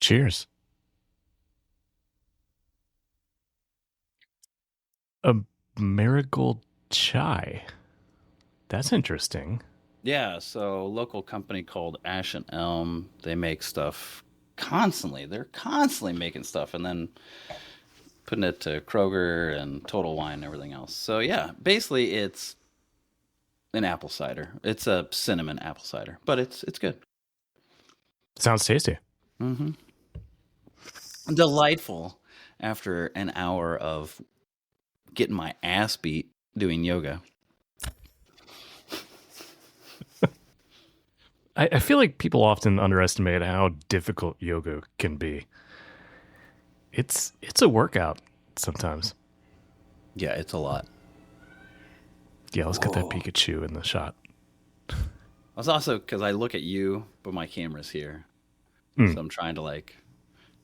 Cheers. A marigold chai. That's interesting. Yeah, so local company called Ash and Elm, they make stuff constantly. They're constantly making stuff and then putting it to Kroger and Total Wine and everything else. So yeah, basically it's an apple cider. It's a cinnamon apple cider, but it's good. Sounds tasty. hmm Delightful after an hour of getting my ass beat doing yoga. I feel like people often underestimate how difficult yoga can be. It's a workout sometimes. Yeah, it's a lot. Yeah, let's get that Whoa. Pikachu in the shot. It's also because I look at you, but my camera's here. Mm. So I'm trying to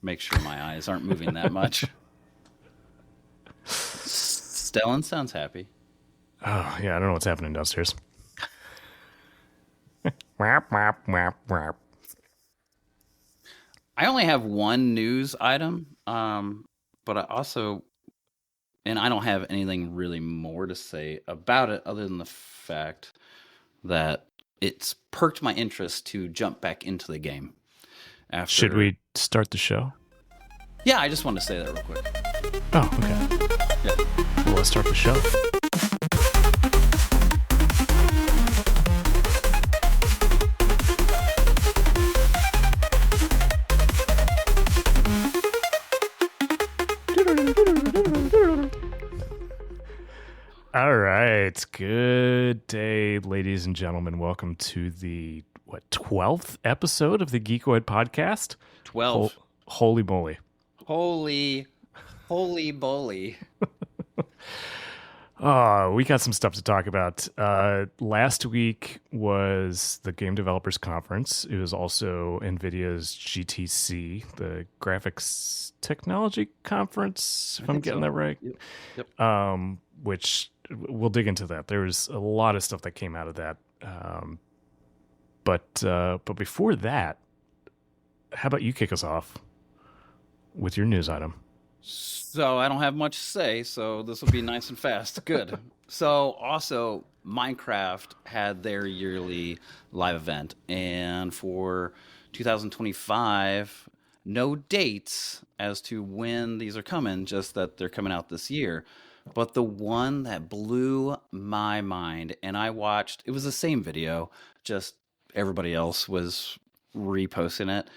make sure my eyes aren't moving that much. Stellan sounds happy. Oh yeah, I don't know what's happening downstairs. Whap, whap, whap, whap. I only have one news item, but I don't have anything really more to say about it other than the fact that it's perked my interest to jump back into the game Should after. we start the show? Yeah, I just wanted to say that real quick. Oh, okay. Yeah. Well, let's start the show. All right. Good day, ladies and gentlemen. Welcome to the 12th episode of the Geekoid podcast. 12. Holy moly. Holy, holy bully. We got some stuff to talk about. Last week was the Game Developers Conference. It was also Nvidia's GTC, the Graphics Technology Conference, if I'm getting that right. Yep. Which we'll dig into that. There was a lot of stuff that came out of that. But before that, how about you kick us off with your news item? So I don't have much to say, so this will be nice and fast. Good. So also Minecraft had their yearly live event, and for 2025, no dates as to when these are coming, just that they're coming out this year. But the one that blew my mind, and I watched, it was the same video, just everybody else was reposting it.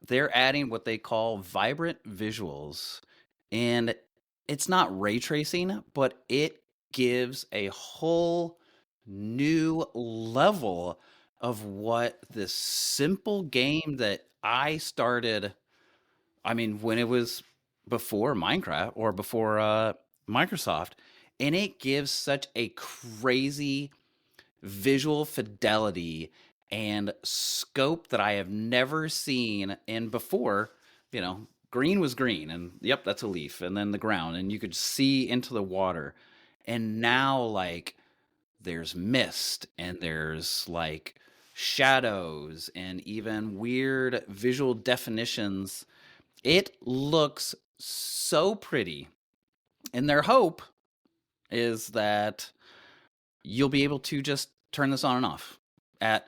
They're adding what they call vibrant visuals. And it's not ray tracing, but it gives a whole new level of what this simple game that I started. I mean, when it was before Minecraft or before Microsoft, and it gives such a crazy visual fidelity and scope that I have never seen in before. Green was green, and yep, that's a leaf, and then the ground, and you could see into the water. And now, there's mist, and there's shadows, and even weird visual definitions. It looks so pretty. And their hope is that you'll be able to just turn this on and off at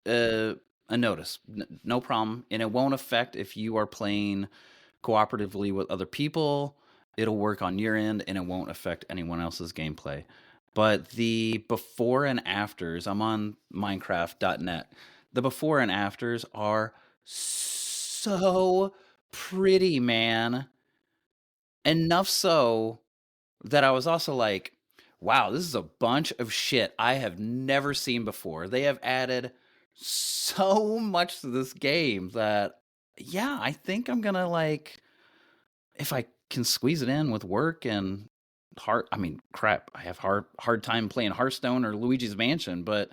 a notice. No problem. And it won't affect if you are playing cooperatively with other people. It'll work on your end and it won't affect anyone else's gameplay. But the before and afters, I'm on Minecraft.net. The before and afters are so pretty, man. Enough so that I was also like, wow, this is a bunch of shit I have never seen before. They have added so much to this game that, yeah, I think I'm gonna if I can squeeze it in with work and I mean, crap, I have hard time playing Hearthstone or Luigi's Mansion, but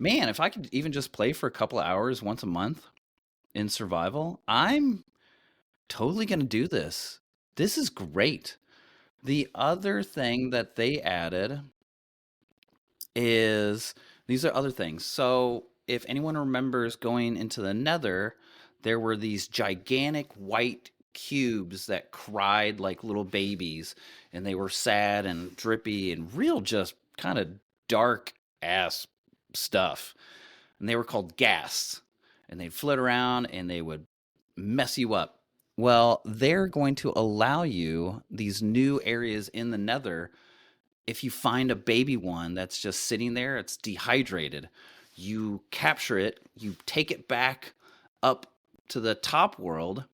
man, if I could even just play for a couple of hours once a month in survival, I'm totally gonna do this. This is great. The other thing that they added is these are other things. So, if anyone remembers going into the Nether, there were these gigantic white cubes that cried like little babies, and they were sad and drippy and real, just kind of dark ass stuff. And they were called ghasts, and they'd flit around and they would mess you up. Well, they're going to allow you these new areas in the nether. If you find a baby one that's just sitting there, it's dehydrated. You capture it, you take it back up to the top world.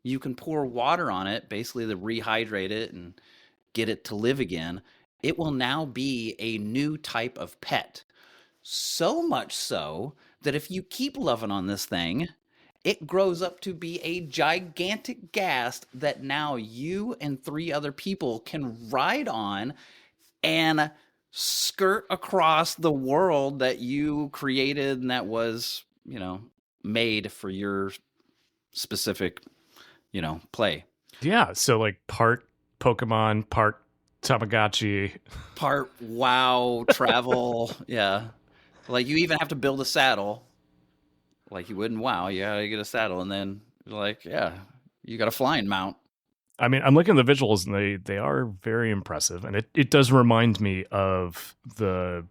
You can pour water on it, basically to rehydrate it and get it to live again. It will now be a new type of pet. So much so that if you keep loving on this thing, it grows up to be a gigantic ghast that now you and 3 other people can ride on and skirt across the world that you created and that was, made for your specific, play. Yeah, so like part Pokemon, part Tamagotchi. Part WoW travel. Yeah. Like you even have to build a saddle. Like you would in WoW. You gotta get a saddle, and then like, yeah, you got a flying mount. I mean, I'm looking at the visuals, and they are very impressive, and it does remind me of the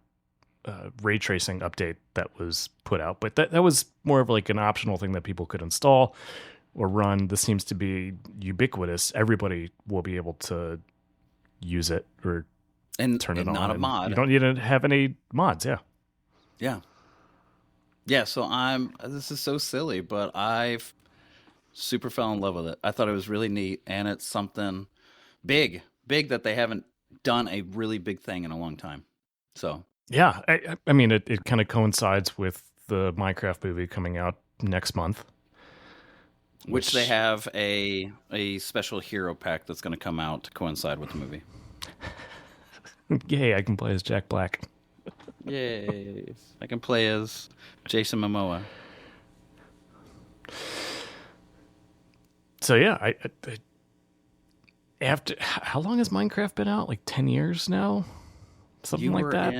ray tracing update that was put out, but that was more of like an optional thing that people could install or run. This seems to be ubiquitous. Everybody will be able to use it or turn it on. Not a mod. You don't need to have any mods. Yeah. Yeah. So this is so silly, but I've super fell in love with it. I thought it was really neat, and it's something big that they haven't done a really big thing in a long time. So yeah, I mean, it kind of coincides with the Minecraft movie coming out next month, which they have a special hero pack that's going to come out to coincide with the movie. Yay! I can play as Jack Black. Yay! I can play as Jason Momoa. So yeah, I after how long has Minecraft been out? Like 10 years now, something like that.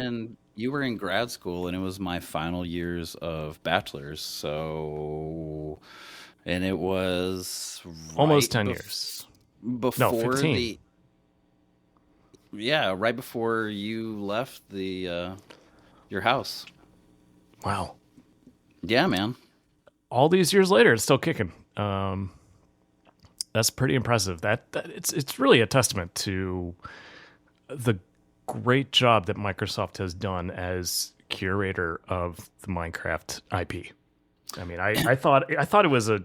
You were in grad school, and it was my final years of bachelor's. So, and it was almost 10 years before 15. right before you left your house. Wow. Yeah, man. All these years later, it's still kicking. That's pretty impressive. That it's really a testament to the great job that Microsoft has done as curator of the Minecraft IP. I mean, I thought it was a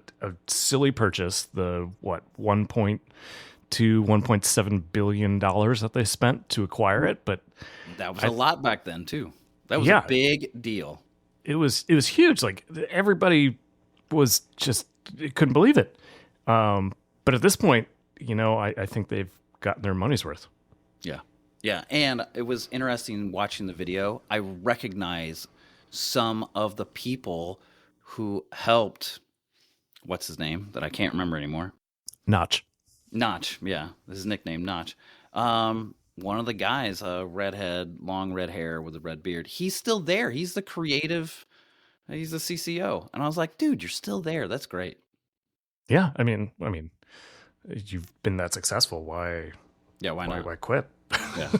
silly purchase. The 1.7 billion dollars that they spent to acquire it, but that was a lot back then too. That was a big deal. It was huge. Like everybody was just couldn't believe it. But at this point, I think they've gotten their money's worth. Yeah. Yeah. And it was interesting watching the video. I recognize some of the people who helped, what's his name that I can't remember anymore? Notch. Yeah. This is his nickname, Notch. One of the guys, redhead, long red hair with a red beard. He's still there. He's the creative. He's the CCO. And I was like, dude, you're still there. That's great. Yeah. I mean, you've been that successful. Why? Yeah. Why not? Why quit? Yeah.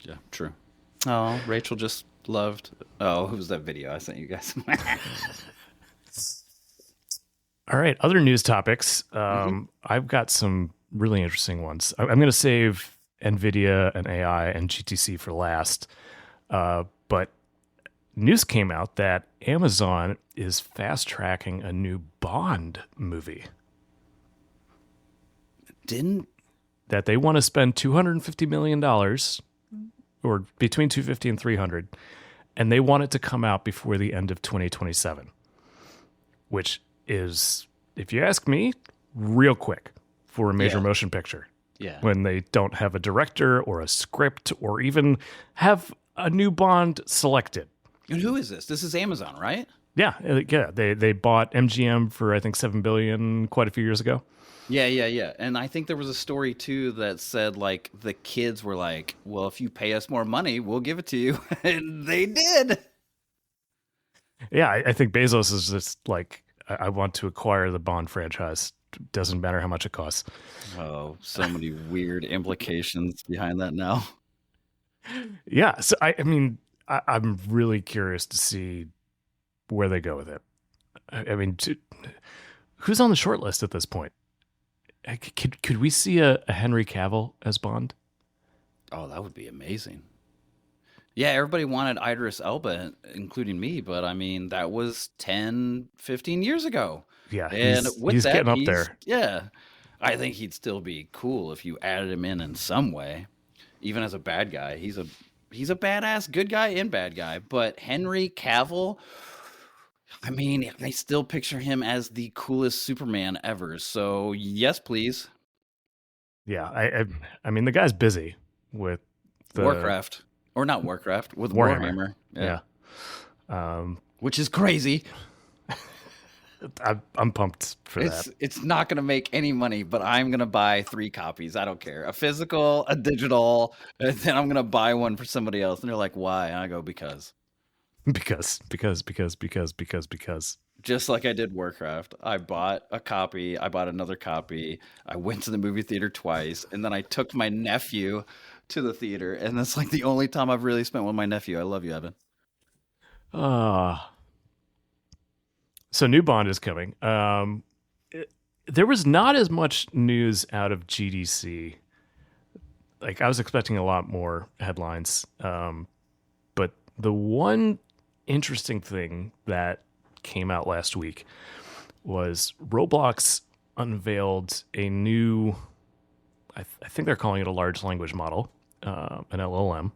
Yeah. True. Oh, Rachel just loved. Oh, who was that video I sent you guys? All right. Other news topics. I've got some really interesting ones. I'm going to save Nvidia and AI and GTC for last. But news came out that Amazon is fast tracking a new Bond movie. That they want to spend $250 million, or between 250 and 300, and they want it to come out before the end of 2027, which is, if you ask me, real quick for a major motion picture. Yeah. When they don't have a director or a script or even have a new Bond selected. And who is this? This is Amazon, right? Yeah. They bought MGM for, I think, $7 billion quite a few years ago. Yeah. And I think there was a story too that said like the kids were like, well, if you pay us more money, we'll give it to you. And they did. Yeah, I think Bezos is just like, I want to acquire the Bond franchise. Doesn't matter how much it costs. Oh, so many weird implications behind that now. Yeah, so I mean, I'm really curious to see where they go with it. I mean, who's on the short list at this point? Could we see a Henry Cavill as Bond? Oh, that would be amazing. Yeah, everybody wanted Idris Elba, including me, but I mean, that was 10, 15 years ago. Yeah, And with he's that, getting up there. yeah, I think he'd still be cool if you added him in some way, even as a bad guy. He's a badass good guy and bad guy, but Henry Cavill, I mean, I still picture him as the coolest Superman ever. So, yes, please. Yeah, I mean, the guy's busy with the Warcraft. Or not Warcraft, with Warhammer. Warhammer. Yeah. Which is crazy. I'm pumped for that. It's not going to make any money, but I'm going to buy 3 copies. I don't care. A physical, a digital, and then I'm going to buy one for somebody else. And they're like, why? And I go, because. Because. Just like I did Warcraft. I bought a copy. I bought another copy. I went to the movie theater twice. And then I took my nephew to the theater. And that's like the only time I've really spent with my nephew. I love you, Evan. So new Bond is coming. There was not as much news out of GDC. Like I was expecting a lot more headlines. But the one interesting thing that came out last week was Roblox unveiled a new, I think they're calling it a large language model, an LLM,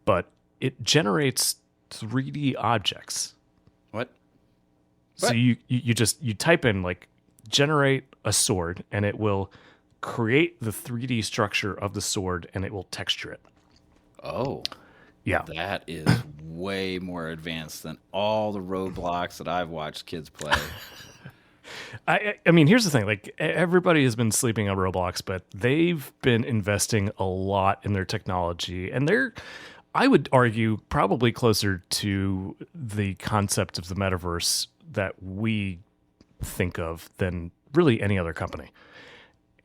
but it generates 3D objects. What? So you just type in like generate a sword and it will create the 3D structure of the sword and it will texture it. Oh. Yeah. That is way more advanced than all the Roblox that I've watched kids play. I mean, here's the thing. Like everybody has been sleeping on Roblox, but they've been investing a lot in their technology and they're, I would argue, probably closer to the concept of the metaverse that we think of than really any other company.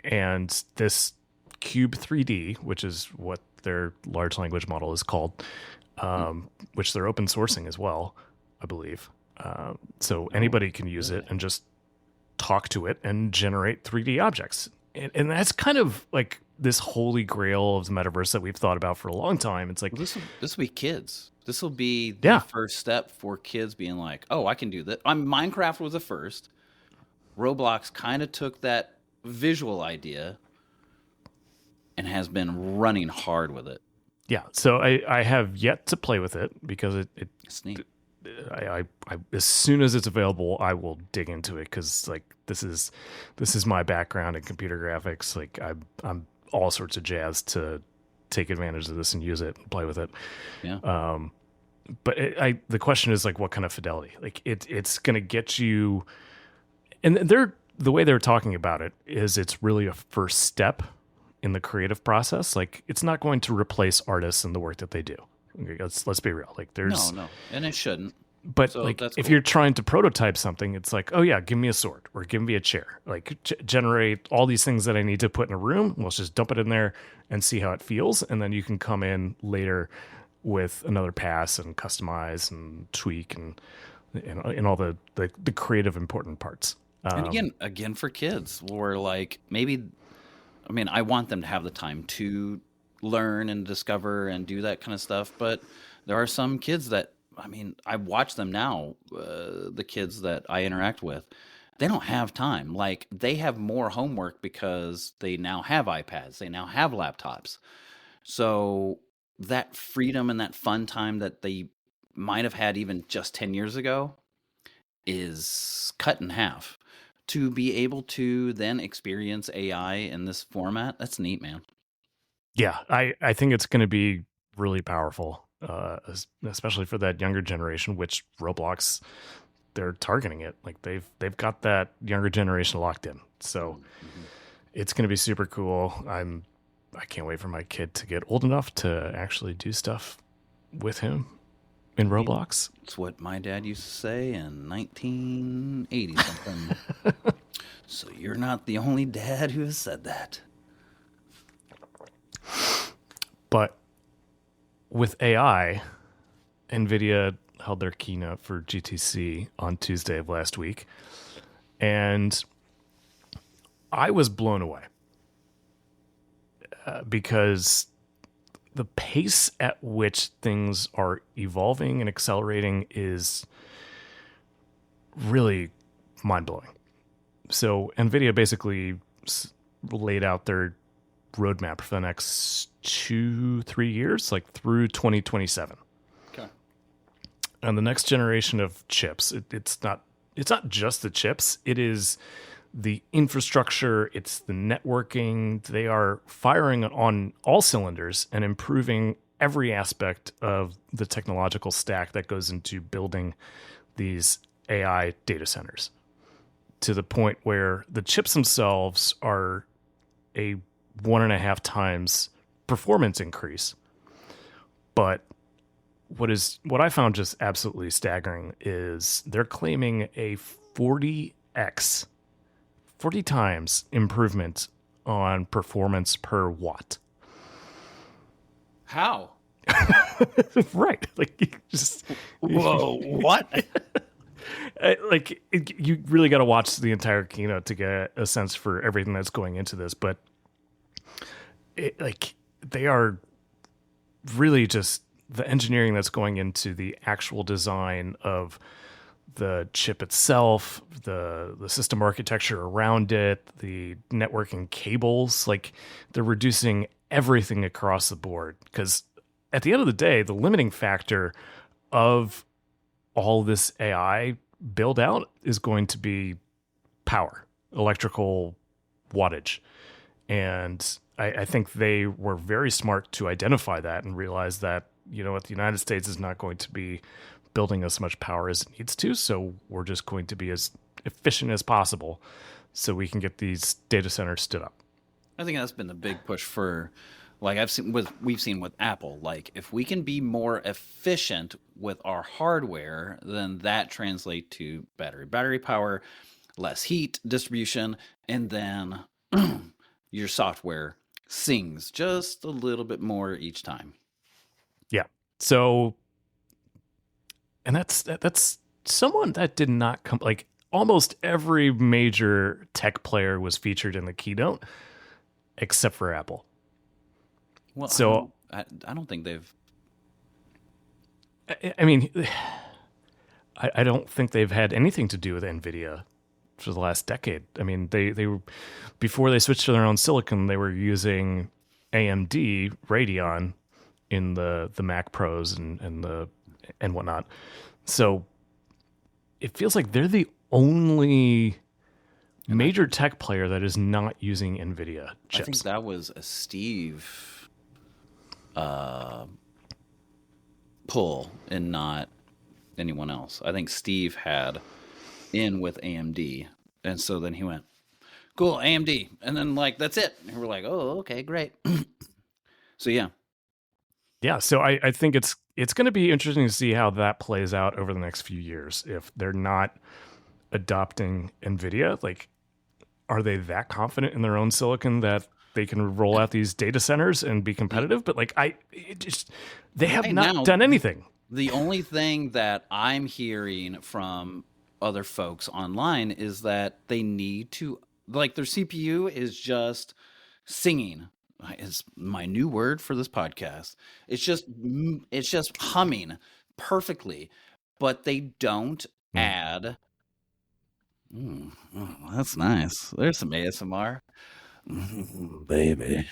And this Cube 3D, which is what their large language model is called, which they're open sourcing as well, I believe. So anybody can use it and just talk to it and generate 3D objects. And that's kind of like this holy grail of the metaverse that we've thought about for a long time. It's like, well, this will be kids. This will be the first step for kids being like, oh, I can do that. Minecraft was the first. Roblox kind of took that visual idea and has been running hard with it. Yeah. So I have yet to play with it because It's neat. I as soon as it's available, I will dig into it because like this is my background in computer graphics. Like I'm all sorts of jazzed to take advantage of this and use it and play with it. Yeah. But the question is like, what kind of fidelity? Like it's going to get you, and the way they're talking about it is it's really a first step in the creative process. Like it's not going to replace artists and the work that they do. Okay, let's be real. Like there's no, and it shouldn't. But So like, that's if cool. you're trying to prototype something, it's like, oh yeah, give me a sword or give me a chair. Like generate all these things that I need to put in a room. Let's just dump it in there and see how it feels, and then you can come in later with another pass and customize and tweak and all the creative important parts. And again for kids, or like maybe, I mean, I want them to have the time to learn and discover and do that kind of stuff. But there are some kids that, I mean, I watch them now, the kids that I interact with, they don't have time. Like they have more homework because they now have iPads, they now have laptops. So that freedom and that fun time that they might have had even just 10 years ago is cut in half. To be able to then experience AI in this format, that's neat, man. Yeah, I think it's going to be really powerful, especially for that younger generation, which Roblox, they're targeting it. Like they've got that younger generation locked in. So it's going to be super cool. I can't wait for my kid to get old enough to actually do stuff with him. in I mean, Roblox. it's what my dad used to say in 1980 something. So you're not the only dad who has said that. But with AI, Nvidia held their keynote for GTC on Tuesday of last week, and I was blown away because the pace at which things are evolving and accelerating is really mind blowing. So, Nvidia basically laid out their roadmap for the next 2-3 years, like through 2027. Okay. And the next generation of chips, it's not just the chips, it is the infrastructure, it's the networking. They are firing on all cylinders and improving every aspect of the technological stack that goes into building these AI data centers, to the point where the chips themselves are a 1.5 times performance increase. But what I found just absolutely staggering is they're claiming a 40 times improvement on performance per watt. How? Right. Like you just Whoa, what? you really got to watch the entire keynote to get a sense for everything that's going into this, but they are really just the engineering that's going into the actual design of the chip itself, the system architecture around it, the networking cables. Like they're reducing everything across the board, because at the end of the day, the limiting factor of all this AI build out is going to be power, electrical wattage. And I think they were very smart to identify that and realize that, the United States is not going to be building as much power as it needs to. So we're just going to be as efficient as possible so we can get these data centers stood up. I think that's been the big push for, like we've seen with Apple. Like if we can be more efficient with our hardware, then that translates to battery power, less heat distribution, and then your software sings just a little bit more each time. Yeah. So, and that's someone that did not come, like almost every major tech player was featured in the keynote except for Apple. Well, So I don't think they've. I mean, I don't think they've had anything to do with Nvidia for the last decade. I mean, they were, before they switched to their own silicon, they were using AMD Radeon in the Mac Pros and whatnot. So it feels like they're the only major tech player that is not using Nvidia chips. I think that was a Steve pull and not anyone else. I think Steve had in with AMD, and so then he went, "Cool, AMD," and then like that's it. And we're like, "Oh, okay, great." So yeah. So I think it's going to be interesting to see how that plays out over the next few years. If they're not adopting Nvidia, like, are they that confident in their own silicon that they can roll out these data centers and be competitive? But like, they have not done anything. The only thing that I'm hearing from other folks online is that they need to, like, their CPU is just singing. Is my new word for this podcast. It's just humming perfectly, but they don't add. Oh, that's nice. There's some ASMR, baby.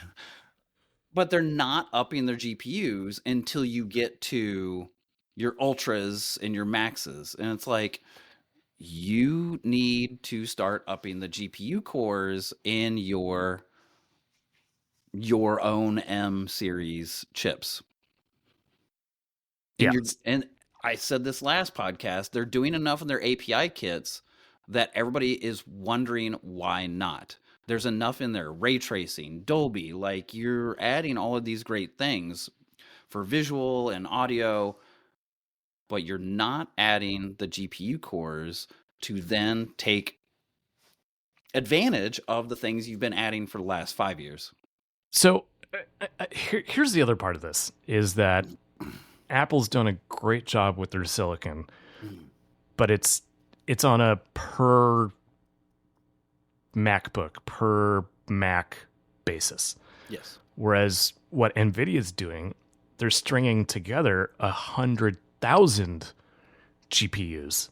But they're not upping their GPUs until you get to your ultras and your maxes, and it's like you need to start upping the GPU cores in your own M series chips. And I said this last podcast, they're doing enough in their API kits that everybody is wondering why not. There's enough in there, ray tracing, Dolby, like you're adding all of these great things for visual and audio. but you're not adding the GPU cores to then take advantage of the things you've been adding for the last 5 years. So here's the other part of this is that Apple's done a great job with their silicon, but it's on a per MacBook, per Mac basis. Yes. Whereas what Nvidia is doing, they're stringing together 100,000 GPUs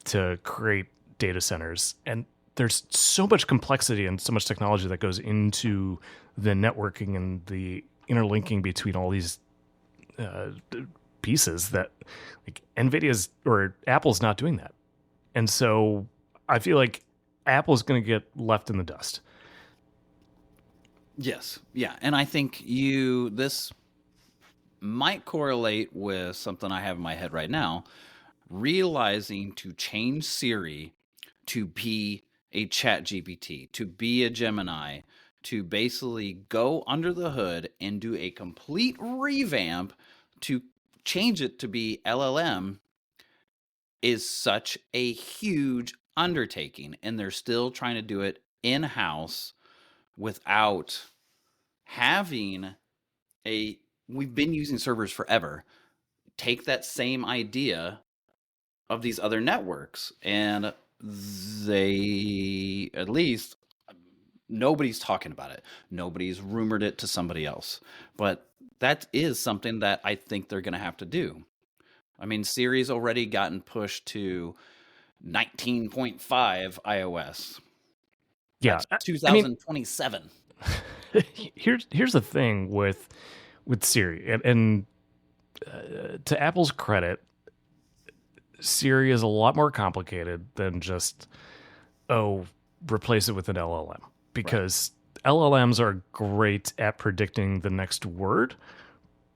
to create data centers. And there's so much complexity and so much technology that goes into the networking and the interlinking between all these pieces that like Nvidia's or Apple's not doing that. And so I feel like Apple's going to get left in the dust. Yes. Yeah. And I think this might correlate with something I have in my head right now, realizing to change Siri to be a chat GPT, to be a Gemini, to basically go under the hood and do a complete revamp to change it to be LLM is such a huge undertaking. And they're still trying to do it in-house without having we've been using servers forever. Take that same idea of these other networks, and they, at least, nobody's talking about it. Nobody's rumored it to somebody else. But that is something that I think they're going to have to do. I mean, Siri's already gotten pushed to 19.5 iOS. Yeah. That's 2027. Here's the thing with Siri, and to Apple's credit, Siri is a lot more complicated than just replace it with an LLM, because LLMs are great at predicting the next word,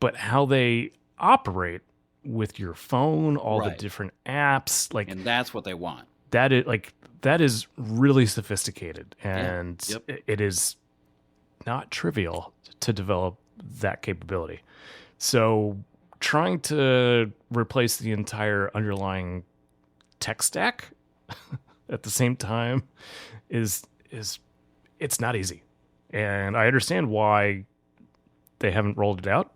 but how they operate with your phone, all the different apps, and that's what they want. That is really sophisticated, and it is not trivial to develop that capability. So trying to replace the entire underlying tech stack at the same time is it's not easy. And I understand why they haven't rolled it out.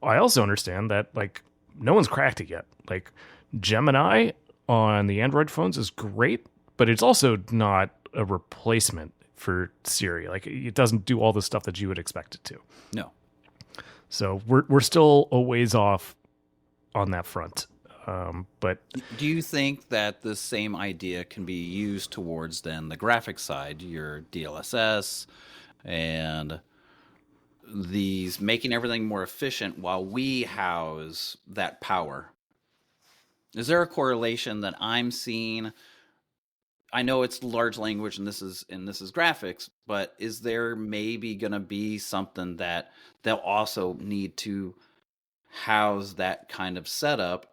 I also understand that like no one's cracked it yet. Like Gemini on the Android phones is great, but it's also not a replacement for Siri. Like it doesn't do all the stuff that you would expect it to. No. So we're still a ways off on that front. But do you think that the same idea can be used towards then the graphics side, your DLSS and these making everything more efficient while we house that power? Is there a correlation that I'm seeing? I know it's large language and this is graphics, but is there maybe going to be something that they'll also need to house that kind of setup?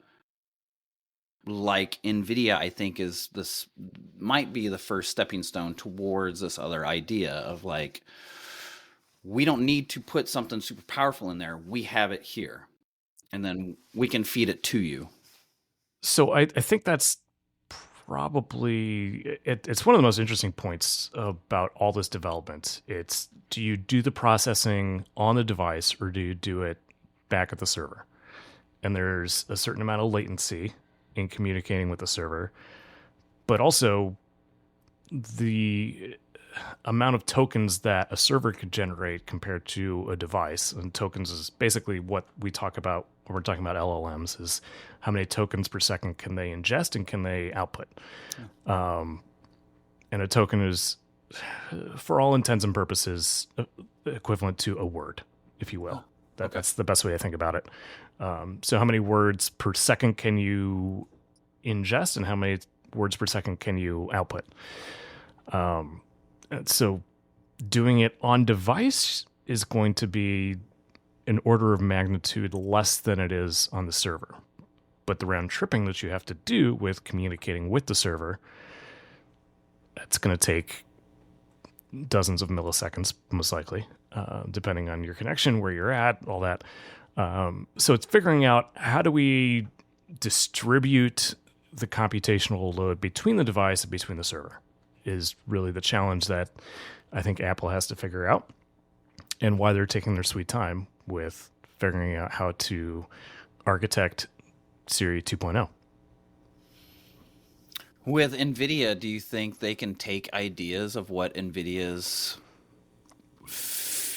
Like Nvidia, I think might be the first stepping stone towards this other idea of like, we don't need to put something super powerful in there. We have it here, and then we can feed it to you. So I think that's probably it's one of the most interesting points about all this development. It's, do you do the processing on the device or do you do it back at the server? And there's a certain amount of latency in communicating with the server, but also the amount of tokens that a server could generate compared to a device. And tokens is basically what we talk about when we're talking about LLMs, is how many tokens per second can they ingest and can they output. And a token is, for all intents and purposes, equivalent to a word, if you will. That's the best way to think about it. So how many words per second can you ingest and how many words per second can you output? So doing it on device is going to be an order of magnitude less than it is on the server. But the round tripping that you have to do with communicating with the server, that's going to take dozens of milliseconds, most likely, depending on your connection, where you're at, all that. So it's figuring out, how do we distribute the computational load between the device and between the server is really the challenge that I think Apple has to figure out, and why they're taking their sweet time with figuring out how to architect Siri 2.0. With Nvidia, do you think they can take ideas of what Nvidia's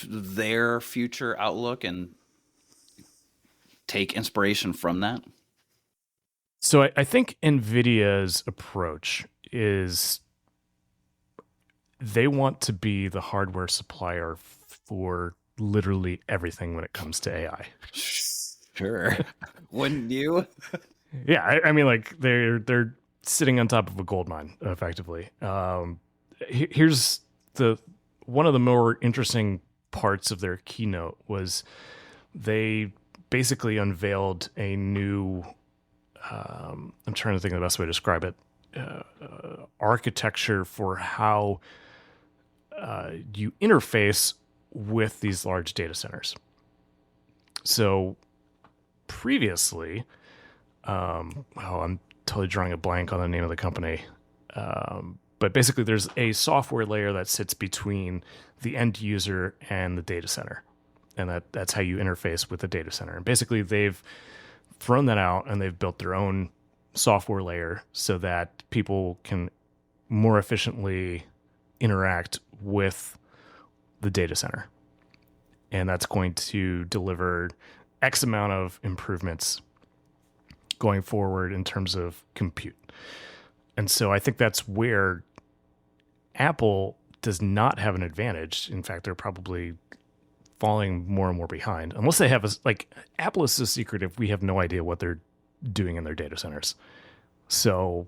their future outlook and take inspiration from that? So I think Nvidia's approach is they want to be the hardware supplier for literally everything when it comes to AI. Sure. Wouldn't you? Yeah, I mean, like they're sitting on top of a gold mine, effectively. Here's the one of the more interesting parts of their keynote was they basically unveiled a new. I'm trying to think of the best way to describe it. Architecture for how you interface with these large data centers. So previously, I'm totally drawing a blank on the name of the company. But basically, there's a software layer that sits between the end user and the data center. And that's how you interface with the data center. And basically, they've thrown that out and they've built their own software layer so that people can more efficiently interact with the data center. And that's going to deliver X amount of improvements going forward in terms of compute. And so I think that's where Apple does not have an advantage. In fact, they're probably falling more and more behind, unless they have Apple is so secretive. We have no idea what they're doing in their data centers. So,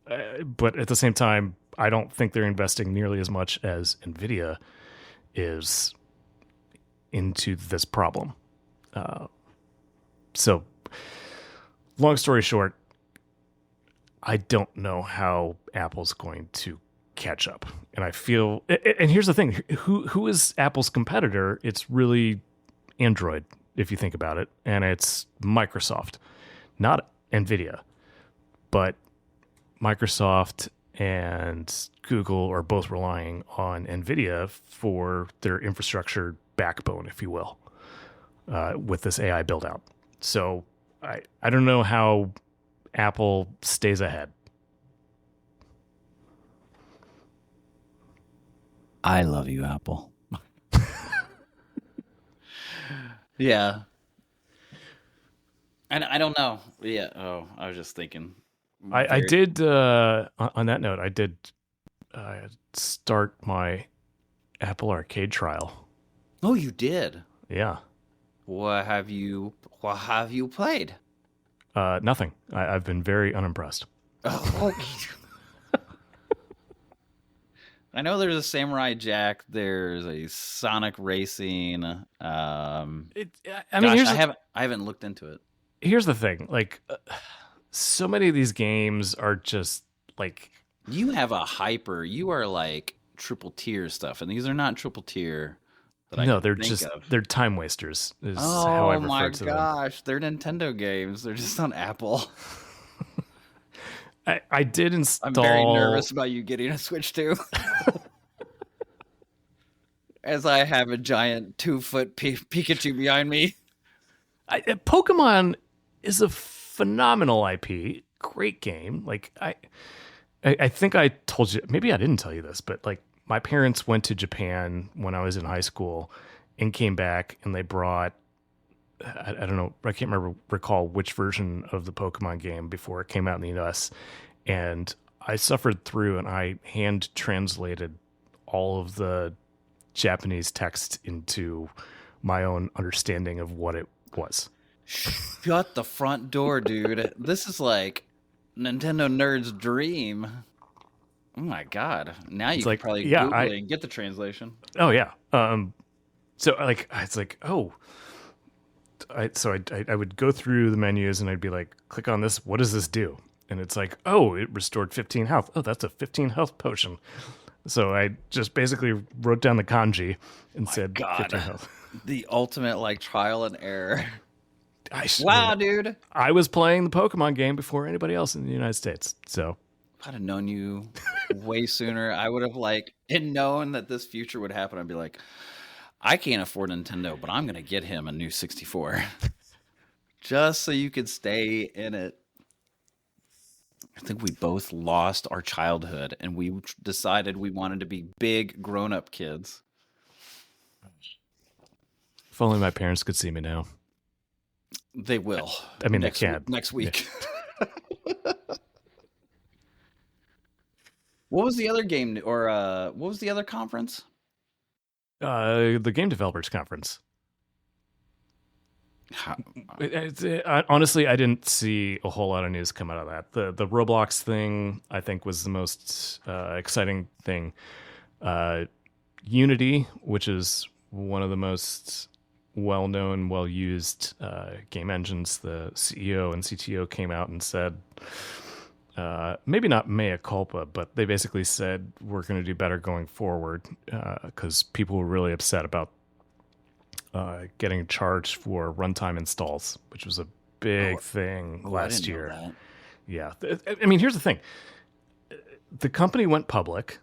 but at the same time, I don't think they're investing nearly as much as Nvidia is into this problem. So long story short, I don't know how Apple's going to catch up. And I feel, and here's the thing, who is Apple's competitor? It's really Android, if you think about it. And it's Microsoft, not Nvidia, but Microsoft and Google are both relying on Nvidia for their infrastructure backbone, if you will, with this AI build out. So I don't know how Apple stays ahead. I love you, Apple. Yeah. And I don't know. Yeah. Oh, I was just thinking. I did, on that note, I did start my Apple Arcade trial. Oh, you did? Yeah. What have you played? Nothing. I've been very unimpressed. Oh, okay. I know there's a Samurai Jack. There's a Sonic Racing. I haven't looked into it. Here's the thing: so many of these games are just like you have a hyper. You are like triple tier stuff, and these are not triple tier. No, they're just they're time wasters. Is how I refer to them. Oh my gosh, they're Nintendo games. They're just on Apple. I did install. I'm very nervous about you getting a Switch too. As I have a giant 2-foot Pikachu behind me. Pokemon is a phenomenal IP. Great game. I think I told you, maybe I didn't tell you this, but my parents went to Japan when I was in high school and came back and they brought, I don't know, I can't recall which version of the Pokemon game before it came out in the US. And I suffered through and I hand translated all of the Japanese text into my own understanding of what it was. Shut the front door, dude. This is like Nintendo nerd's dream. Oh my god! Now you can probably Google it and get the translation. Oh yeah. So it's I would go through the menus and I'd be like, click on this. What does this do? And it's like, oh, it restored 15 health. Oh, that's a 15 health potion. So I just basically wrote down the kanji and said 15 health. The ultimate trial and error. Wow, dude. I was playing the Pokemon game before anybody else in the United States. So If I'd have known you way sooner, I would have and known that this future would happen. I'd be like, I can't afford Nintendo, but I'm gonna get him a new 64 just so you could stay in it. I think we both lost our childhood and we decided we wanted to be big grown up kids. if only my parents could see me now. They will. I mean, they can't. Next week. Yeah. What was the other game or what was the other conference? The Game Developers Conference. How, Honestly, I didn't see a whole lot of news come out of that. The Roblox thing, I think, was the most exciting thing. Unity, which is one of the most well-known, well-used game engines, the CEO and CTO came out and said, maybe not mea culpa, but they basically said we're going to do better going forward because people were really upset about getting charged for runtime installs, which was a big thing last year. Yeah. I mean, here's the thing. The company went public.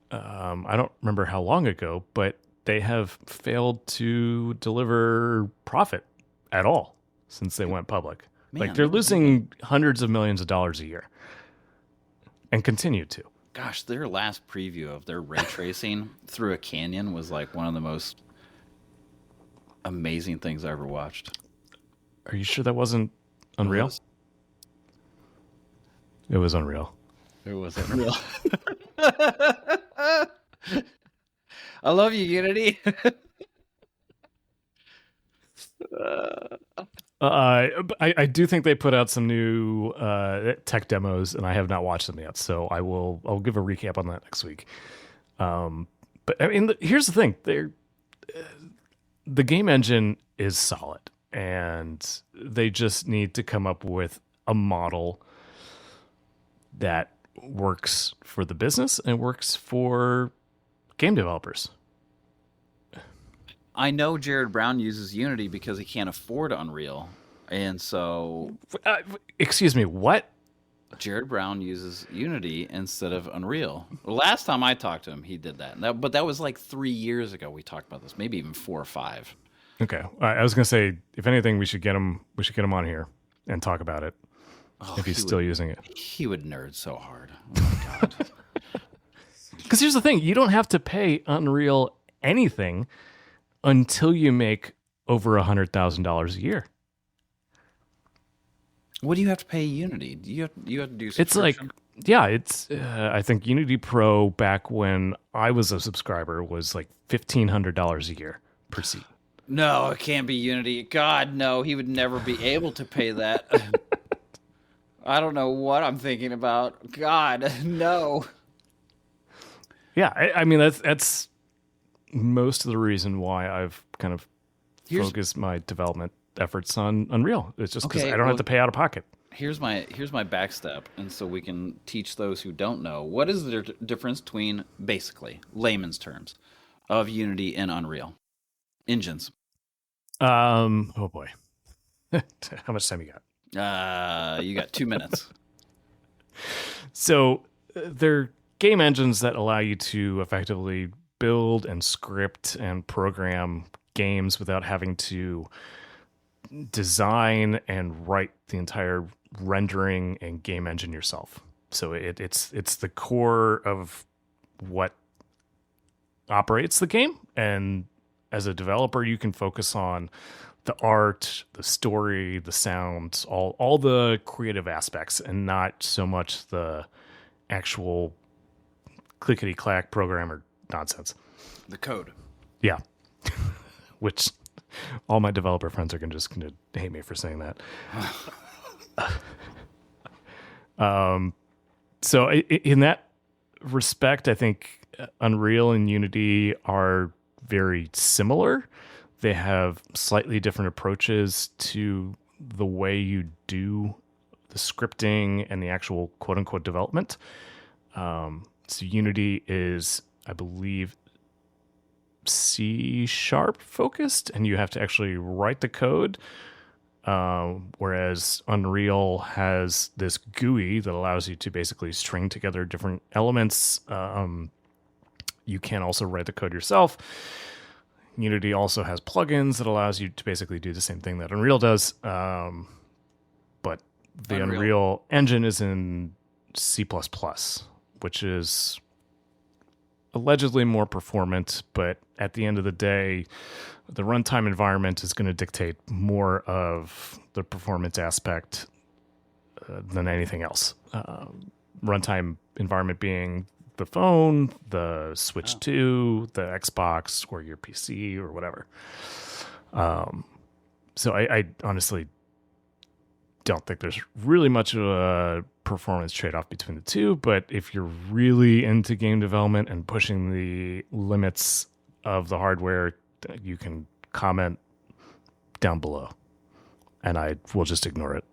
I don't remember how long ago, but they have failed to deliver profit at all since they went public. Man, like they're losing hundreds of millions of dollars a year and continue to. Gosh, their last preview of their ray tracing through a canyon was like one of the most amazing things I ever watched. Are you sure that wasn't Unreal? It was Unreal. It was Unreal. I love you, Unity. I do think they put out some new tech demos, and I have not watched them yet. So I'll give a recap on that next week. But I mean, here's the thing: the game engine is solid, and they just need to come up with a model that works for the business and works for game developers. I know Jared Brown uses Unity because he can't afford Unreal. And so... excuse me, what? Jared Brown uses Unity instead of Unreal. Last time I talked to him, he did that. But that was like 3 years ago we talked about this, maybe even 4 or 5. Okay. I was going to say, if anything, we should get him on here and talk about it. If he's still using it. He would nerd so hard. Oh my God. Because here's the thing. You don't have to pay Unreal anything until you make over $100,000 a year. What do you have to pay Unity? You have to do it's like, yeah, it's I think Unity Pro back when I was a subscriber was like $1,500 a year per seat. No, it can't be Unity. God, no, he would never be able to pay that. I don't know what I'm thinking about. God, no. Yeah, I mean that's most of the reason why I've kind of focused my development efforts on Unreal. It's just because I don't have to pay out of pocket. Here's my backstep, and so we can teach those who don't know. What is the difference between, basically, layman's terms, of Unity and Unreal engines? Oh boy. How much time you got? You got 2 minutes. So they're game engines that allow you to effectively build and script and program games without having to design and write the entire rendering and game engine yourself. So it's the core of what operates the game, and as a developer you can focus on the art, the story, the sound, all the creative aspects, and not so much the actual clickety-clack programmer nonsense. The code. Yeah. Which all my developer friends are just going to hate me for saying that. So in that respect, I think Unreal and Unity are very similar. They have slightly different approaches to the way you do the scripting and the actual quote-unquote development. So Unity is, I believe, C# focused, and you have to actually write the code. whereas Unreal has this GUI that allows you to basically string together different elements. You can also write the code yourself. Unity also has plugins that allows you to basically do the same thing that Unreal does. But the Unreal engine is in C++, which is allegedly more performant, but at the end of the day, the runtime environment is going to dictate more of the performance aspect than anything else. Runtime environment being the phone, the Switch 2, the Xbox, or your PC, or whatever. So I honestly don't think there's really much of a performance trade-off between the two, but if you're really into game development and pushing the limits of the hardware, you can comment down below and I will just ignore it.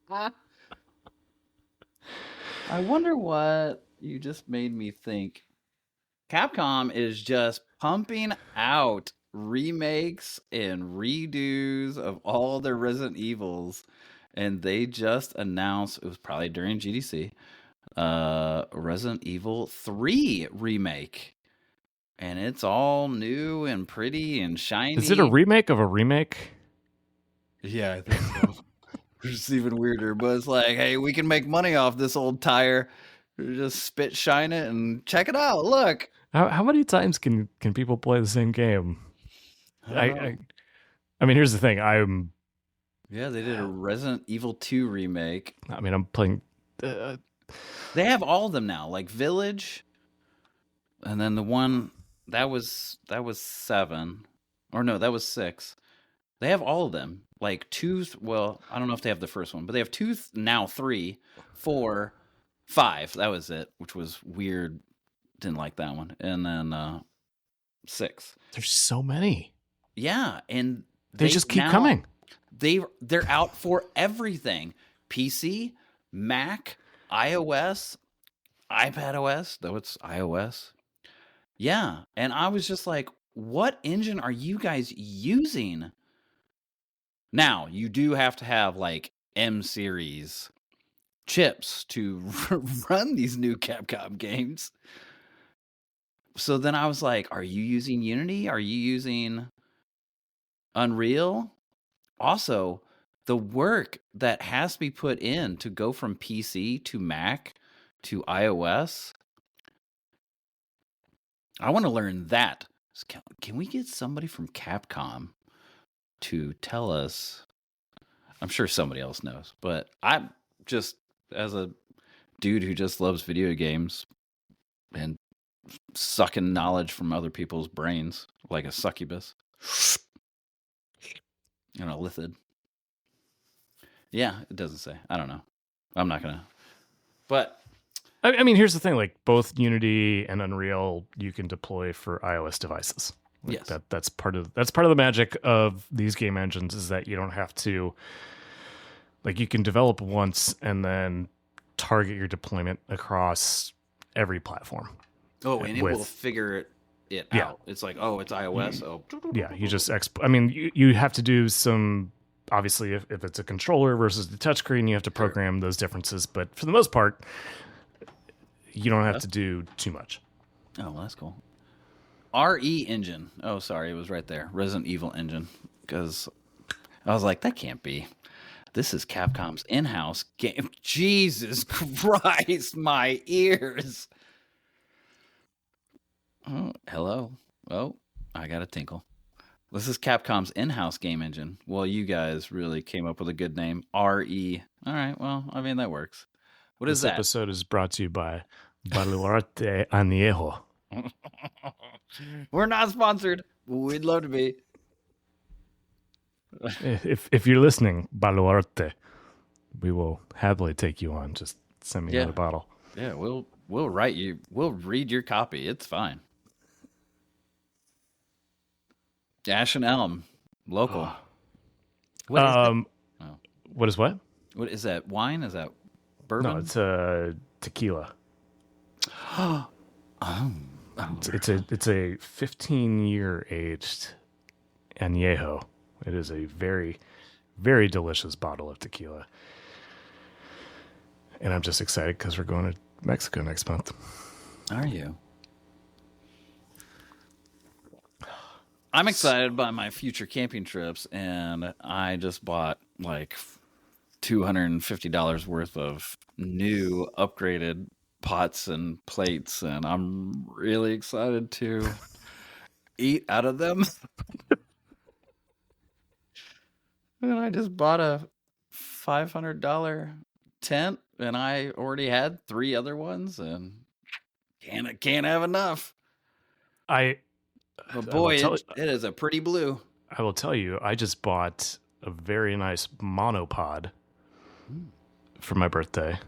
I wonder what you just made me think. Capcom is just pumping out remakes and redos of all their Resident Evils, and they just announced, it was probably during GDC, Resident Evil 3 remake. And it's all new and pretty and shiny. Is it a remake of a remake? Yeah, I think so. It's even weirder, but it's like, hey, we can make money off this old tire. Just spit shine it and check it out. Look. How many times can people play the same game? I mean, here's the thing. Yeah, they did a Resident Evil 2 remake. I mean, I'm playing. They have all of them now, like Village, and then the one that was 7, or no, that was 6. They have all of them, like 2. Well, I don't know if they have the first one, but they have 2 now, 3, 4, 5. That was it, which was weird. Didn't like that one, and then 6. There's so many. Yeah, and they just keep coming. They're out for everything: PC, Mac, iOS, iPadOS. Though it's iOS. Yeah, and I was just like, "What engine are you guys using?" Now you do have to have like M series chips to run these new Capcom games. So then I was like, "Are you using Unity? Are you using Unreal?" Also, the work that has to be put in to go from PC to Mac to iOS, I want to learn that. Can we get somebody from Capcom to tell us? I'm sure somebody else knows, but I'm just, as a dude who just loves video games and sucking knowledge from other people's brains like a succubus. And a lithid. Yeah, it doesn't say. I don't know. I'm not gonna. But I mean, here's the thing: like both Unity and Unreal, you can deploy for iOS devices. Like yes, that's part of the magic of these game engines is that you don't have to. Like you can develop once and then target your deployment across every platform. Oh, and it will figure it out. It's like, oh, it's iOS. Oh, yeah. You just I mean, you have to do some. Obviously, if it's a controller versus the touchscreen, you have to program those differences. But for the most part, you don't have to do too much. Oh, well, that's cool. RE engine. Oh, sorry, it was right there. Resident Evil engine. Because I was like, that can't be. This is Capcom's in-house game. Jesus Christ, my ears. Oh, hello. Oh, I got a tinkle. This is Capcom's in-house game engine. Well, you guys really came up with a good name. RE. All right, well, I mean, that works. What is that? This episode is brought to you by Baluarte Añejo. We're not sponsored. We'd love to be. If you're listening, Baluarte, we will happily take you on. Just send me another bottle. Yeah, we'll write you. We'll read your copy. It's fine. Ash and Elm, local. What is that? What is what? What is that? Wine? Is that bourbon? No, it's tequila. It's a 15-year aged Añejo. It is a very, very delicious bottle of tequila. And I'm just excited because we're going to Mexico next month. Are you? I'm excited by my future camping trips, and I just bought like $250 worth of new upgraded pots and plates, and I'm really excited to eat out of them. And I just bought a $500 tent, and I already had 3 other ones, and can't have enough. I But I will boy, tell it is a pretty blue. I will tell you, I just bought a very nice monopod for my birthday.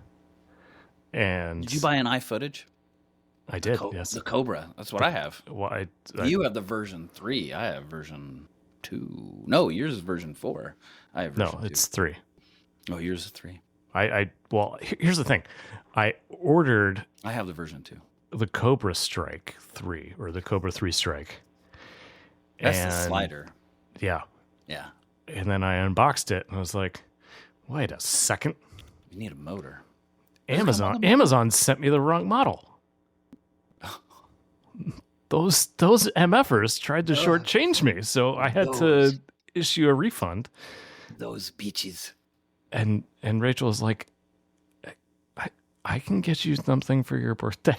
And Did you buy an iFootage? I did, yes. The Cobra. That's what I have. Well, You have the version 3. I have version 2. No, yours is version 4. I have version 2. it's 3. Oh, yours is 3. Well, here's the thing. I ordered I have the version 2. the Cobra Strike 3 or the Cobra 3 Strike. That's the slider. Yeah. Yeah. And then I unboxed it and I was like, wait a second. You need a motor. Amazon sent me the wrong model. Those MFers tried to shortchange me, so I had to issue a refund. Those beaches. And Rachel was like, I can get you something for your birthday.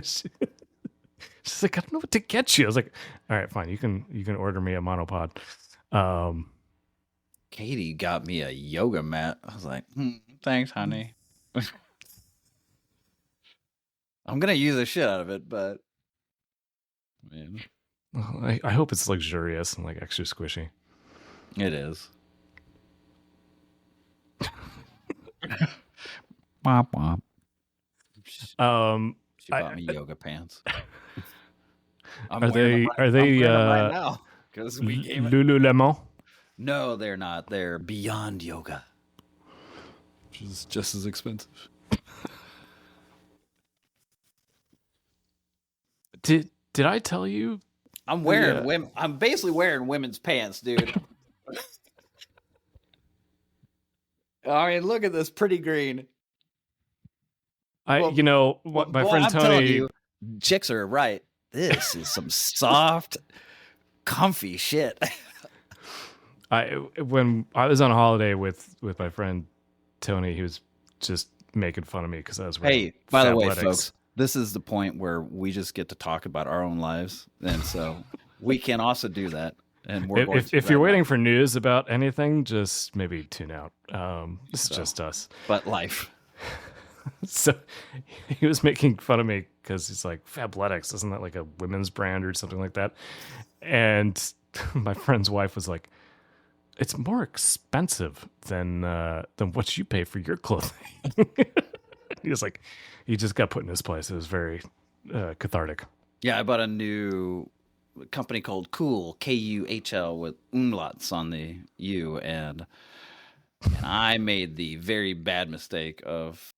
She's like, I don't know what to get you. I was like, all right, fine. You can order me a monopod. Katie got me a yoga mat. I was like, thanks, honey. I'm gonna use the shit out of it, but man, I hope it's luxurious and like extra squishy. it is. Womp womp. She bought me yoga pants. Are they now? Because we gave it. Lululemon? No, they're not. They're Beyond Yoga, which is just as expensive. Did I tell you? I'm wearing I'm basically wearing women's pants, dude. I mean, look at this pretty green. My friend Tony. Chicks are right. This is some soft, comfy shit. When I was on holiday with my friend Tony, he was just making fun of me because I was wearing. Hey, by the way, folks, this is the point where we just get to talk about our own lives, and so we can also do that. And if you're waiting for news about anything, just maybe tune out. It's just us. But life. So he was making fun of me because he's like, Fabletics, isn't that like a women's brand or something like that? And my friend's wife was like, it's more expensive than what you pay for your clothing. He was like, he just got put in his place. It was very cathartic. Yeah, I bought a new company called Cool, Kuhl, with umlauts on the U, and I made the very bad mistake of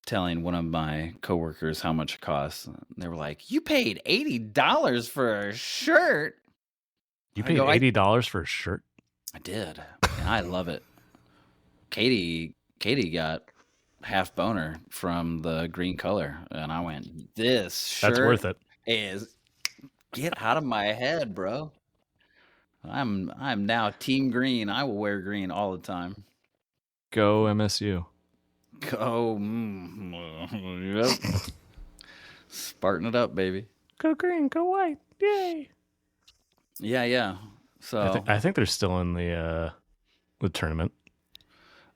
telling one of my coworkers how much it costs. They were like, "You paid $80 for a shirt." You paid $80 for a shirt? I did, and I love it. Katie got half boner from the green color, and I went, "This shirt that's worth it." Is get out of my head, bro. I'm now team green. I will wear green all the time. Go MSU. Go. Yep. Spartan it up, baby. Go green, go white. Yay. Yeah. So I think they're still in the tournament.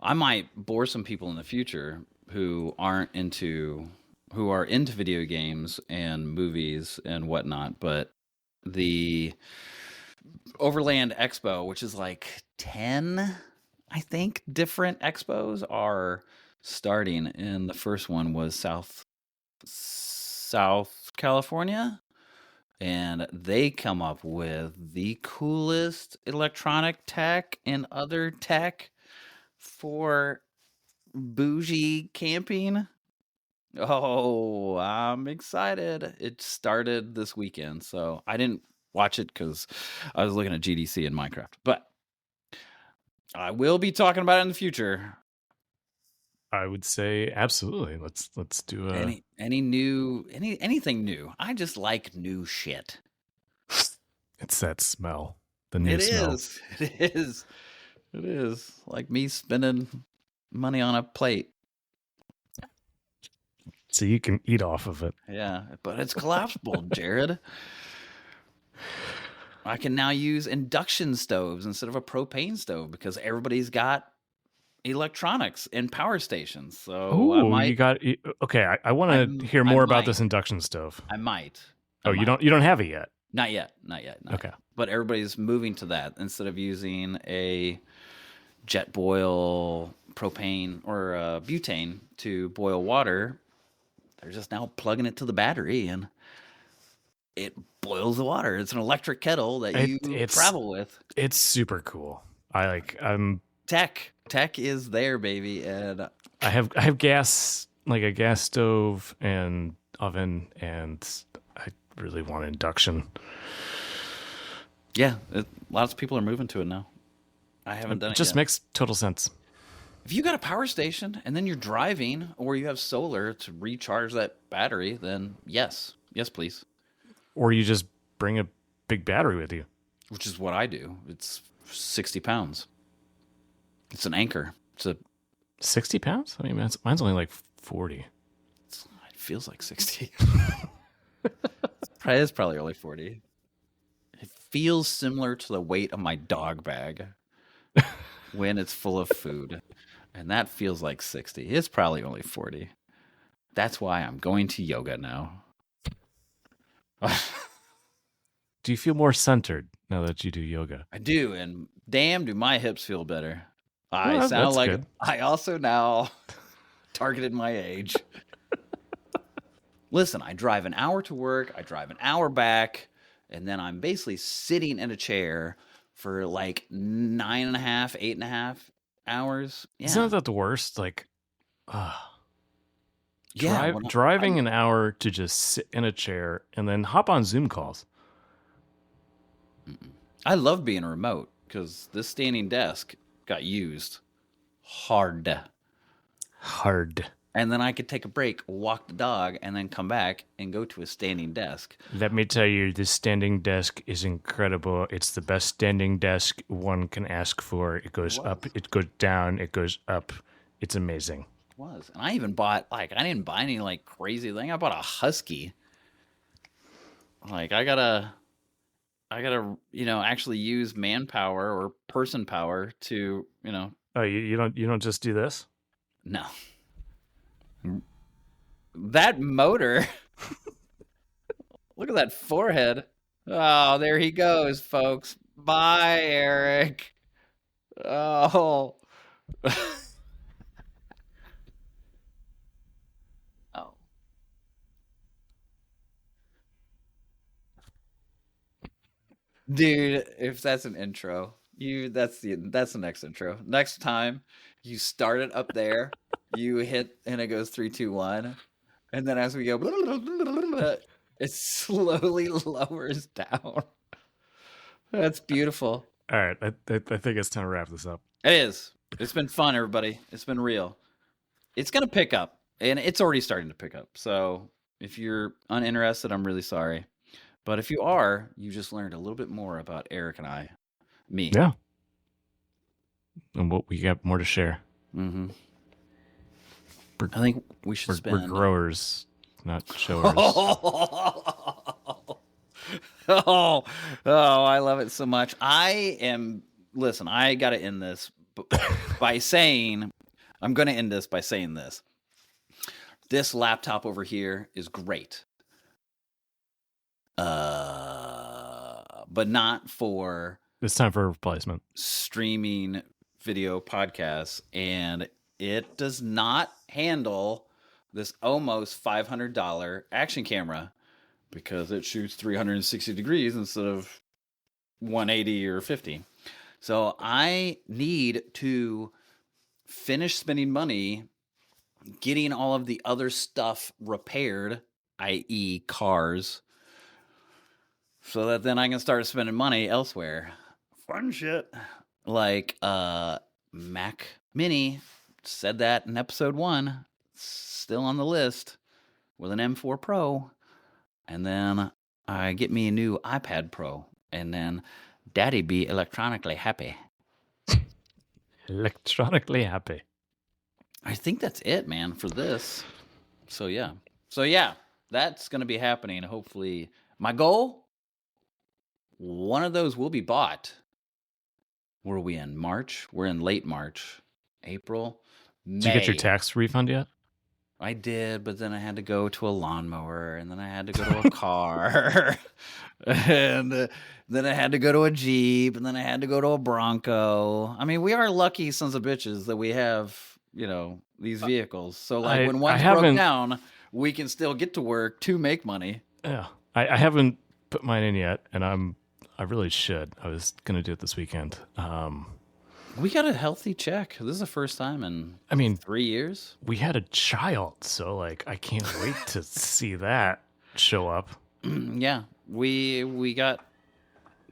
I might bore some people in the future who are into video games and movies and whatnot, but the Overland Expo, which is like 10, I think, different expos are starting, and the first one was South California, and they come up with the coolest electronic tech and other tech for bougie camping. Oh, I'm excited. It started this weekend, so I didn't watch it because I was looking at GDC and Minecraft. But I will be talking about it in the future. I would say absolutely. Let's do a. Anything new. I just like new shit. It's that smell. The new It smell. is. It is. It is like me spending money on a plate. So you can eat off of it. Yeah, but it's collapsible, Jared. I can now use induction stoves instead of a propane stove because everybody's got electronics and power stations. So Oh, you got okay. I want to hear more about this induction stove. I might. You don't have it yet. Not yet. Okay. But everybody's moving to that instead of using a jet boil propane or butane to boil water. They're just now plugging it to the battery and it boils the water. It's an electric kettle that you travel with. It's super cool. Tech is there, baby, and I have gas, like a gas stove and oven, and I really want induction. Yeah, lots of people are moving to it now. I haven't done it yet. Just makes total sense. If you got a power station and then you're driving, or you have solar to recharge that battery, then yes, please. Or you just bring a big battery with you, which is what I do. It's 60 pounds. It's an anchor. It's a 60 pounds. I mean, mine's only like 40. It feels like 60. It's probably only 40. It feels similar to the weight of my dog bag when it's full of food. And that feels like 60. It's probably only 40. That's why I'm going to yoga now. Do you feel more centered now that you do yoga? I do, and damn, do my hips feel better. I sound like good. I also now targeted my age. Listen, I drive an hour to work, I drive an hour back, and then I'm basically sitting in a chair for like 9.5, 8.5 hours. Yeah. Isn't that the worst? Like, driving an hour to just sit in a chair and then hop on Zoom calls. I love being remote because this standing desk got used hard. And then I could take a break, walk the dog, and then come back and go to a standing desk. Let me tell you, this standing desk is incredible. It's the best standing desk one can ask for. It goes up, it goes down, it goes up. It's amazing. It was. And I even bought, I didn't buy any crazy thing. I bought a Husky. I gotta, actually use manpower or person power to, Oh, you don't just do this? No. That motor. Look at that forehead. Oh, there he goes, folks. Bye, Eric. Oh. Oh. Dude, if that's an intro, that's the next intro. Next time you start it up there, you hit and it goes 3, 2, 1, and then as we go, it slowly lowers down. That's beautiful. All right, I think it's time to wrap this up. It is. It's been fun, everybody. It's been real. It's gonna pick up, and it's already starting to pick up. So if you're uninterested, I'm really sorry. But if you are, you just learned a little bit more about Eric and me. Yeah. And we got more to share. Mm-hmm. I think we should spend. We're growers, not showers. Oh, I love it so much. Listen, I got to end this by saying, I'm going to end this by saying this. This laptop over here is great. But not for... It's time for a replacement. Streaming video podcasts, and it does not handle this almost $500 action camera because it shoots 360 degrees instead of 180 or 50. So I need to finish spending money getting all of the other stuff repaired, i.e. cars, so that then I can start spending money elsewhere. Fun shit. Like Mac Mini said that in episode 1, still on the list with an M4 Pro. And then I get me a new iPad Pro, and then Daddy be electronically happy. Electronically happy. I think that's it, man, for this. So yeah, that's going to be happening. Hopefully, my goal, one of those will be bought. Where are we in March? We're in late March, April, May. Did you get your tax refund yet? I did, but then I had to go to a lawnmower, and then I had to go to a car, and then I had to go to a Jeep, and then I had to go to a Bronco. I mean, we are lucky sons of bitches that we have, these vehicles. So, like, when one's broke down, we can still get to work to make money. Yeah, I haven't put mine in yet, and I really should. I was gonna do it this weekend. We got a healthy check. This is the first time in 3 years. We had a child, so like I can't wait to see that show up. Yeah, we got.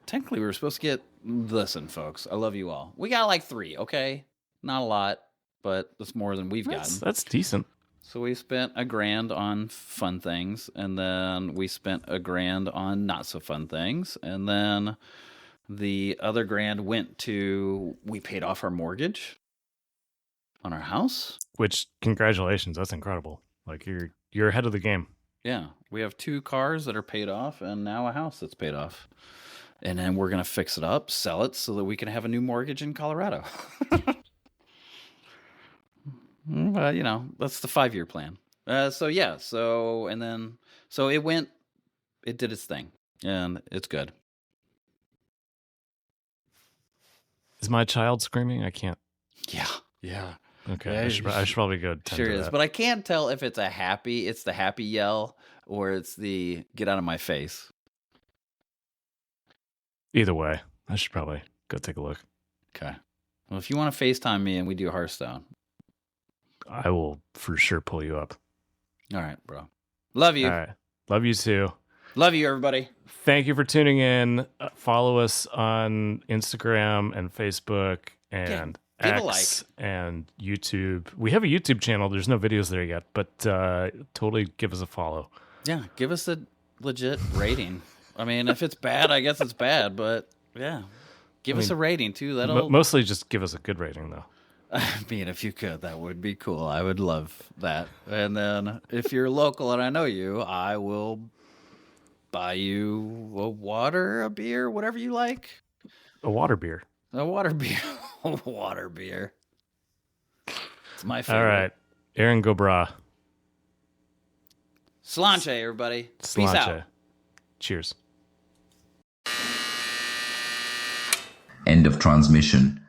Technically, we were supposed to get. Listen, folks, I love you all. We got like 3, okay? Not a lot, but that's more than we've gotten. That's decent. So we spent $1,000 on fun things, and then we spent $1,000 on not so fun things, and then the other $1,000 went to, we paid off our mortgage on our house. Which, congratulations, that's incredible. Like you're ahead of the game. Yeah, we have 2 cars that are paid off, and now a house that's paid off. And then we're gonna fix it up, sell it, so that we can have a new mortgage in Colorado. But that's the 5-year plan. So it did its thing, and it's good. Is my child screaming? I can't. Yeah. Okay, I should probably go tend Sure to is, that. but I can't tell if it's the happy yell, or it's the get out of my face. Either way, I should probably go take a look. Okay. Well, if you want to FaceTime me and we do Hearthstone, I will for sure pull you up. All right, bro. Love you. All right. Love you too. Love you, everybody. Thank you for tuning in. Follow us on Instagram and Facebook and X and YouTube. We have a YouTube channel. There's no videos there yet, but totally give us a follow. Yeah, give us a legit rating. I mean, if it's bad, I guess it's bad, but yeah. Give us a rating too. That'll mostly just give us a good rating though. I mean, if you could, that would be cool. I would love that. And then if you're local and I know you, I will buy you a water, a beer, whatever you like. A water beer. A water beer. A water beer. It's my favorite. All right. Aaron, go bra. Slanche, everybody. Slanche. Peace out. Cheers. End of transmission.